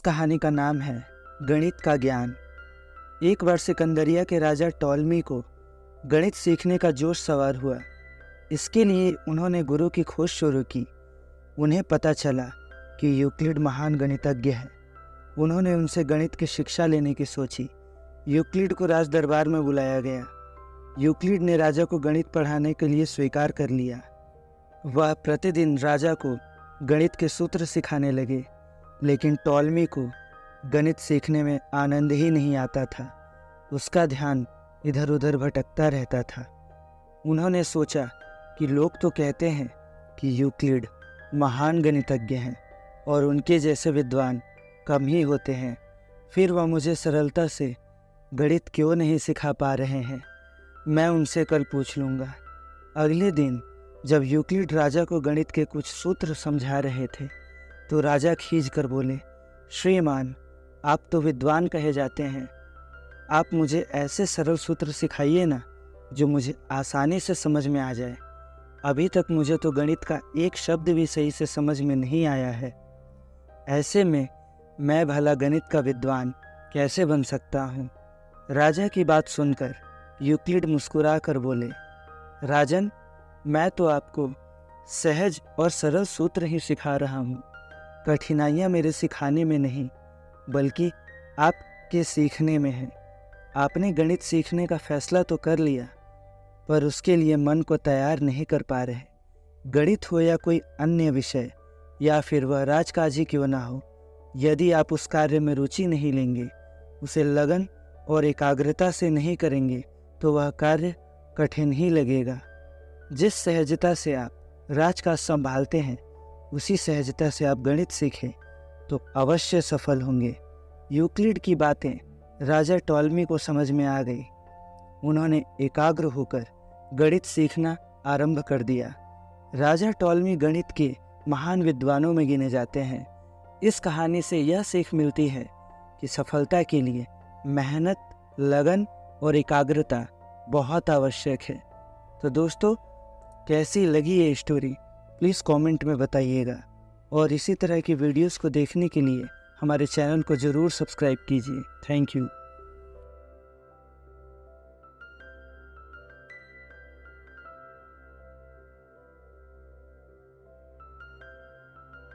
कहानी का नाम है गणित का ज्ञान। एक बार सिकंदरिया के राजा टॉलमी को गणित सीखने का जोश सवार हुआ। इसके लिए उन्होंने गुरु की खोज शुरू की। उन्हें पता चला कि यूक्लिड महान गणितज्ञ है। उन्होंने उनसे गणित की शिक्षा लेने की सोची। यूक्लिड को राज दरबार में बुलाया गया। यूक्लिड ने राजा को गणित पढ़ाने के लिए स्वीकार कर लिया। वह प्रतिदिन राजा को गणित के सूत्र सिखाने लगे, लेकिन टॉलमी को गणित सीखने में आनंद ही नहीं आता था। उसका ध्यान इधर उधर भटकता रहता था। उन्होंने सोचा कि लोग तो कहते हैं कि यूक्लिड महान गणितज्ञ हैं और उनके जैसे विद्वान कम ही होते हैं, फिर वह मुझे सरलता से गणित क्यों नहीं सिखा पा रहे हैं। मैं उनसे कल पूछ लूँगा। अगले दिन जब यूक्लिड राजा को गणित के कुछ सूत्र समझा रहे थे तो राजा खींच कर बोले, श्रीमान, आप तो विद्वान कहे जाते हैं। आप मुझे ऐसे सरल सूत्र सिखाइए ना जो मुझे आसानी से समझ में आ जाए। अभी तक मुझे तो गणित का एक शब्द भी सही से समझ में नहीं आया है। ऐसे में मैं भला गणित का विद्वान कैसे बन सकता हूँ। राजा की बात सुनकर यूक्लिड मुस्कुरा कर बोले, राजन, मैं तो आपको सहज और सरल सूत्र ही सिखा रहा हूँ। कठिनाइयाँ मेरे सिखाने में नहीं बल्कि आपके सीखने में है। आपने गणित सीखने का फैसला तो कर लिया, पर उसके लिए मन को तैयार नहीं कर पा रहे। गणित हो या कोई अन्य विषय या फिर वह राजकाज ही क्यों ना हो, यदि आप उस कार्य में रुचि नहीं लेंगे, उसे लगन और एकाग्रता से नहीं करेंगे तो वह कार्य कठिन ही लगेगा। जिस सहजता से आप राजकाज संभालते हैं उसी सहजता से आप गणित सीखें तो अवश्य सफल होंगे। यूक्लिड की बातें राजा टॉलमी को समझ में आ गई। उन्होंने एकाग्र होकर गणित सीखना आरंभ कर दिया। राजा टॉलमी गणित के महान विद्वानों में गिने जाते हैं। इस कहानी से यह सीख मिलती है कि सफलता के लिए मेहनत, लगन और एकाग्रता बहुत आवश्यक है। तो दोस्तों, कैसी लगी ये स्टोरी प्लीज़ कमेंट में बताइएगा, और इसी तरह की वीडियोस को देखने के लिए हमारे चैनल को ज़रूर सब्सक्राइब कीजिए। Thank you.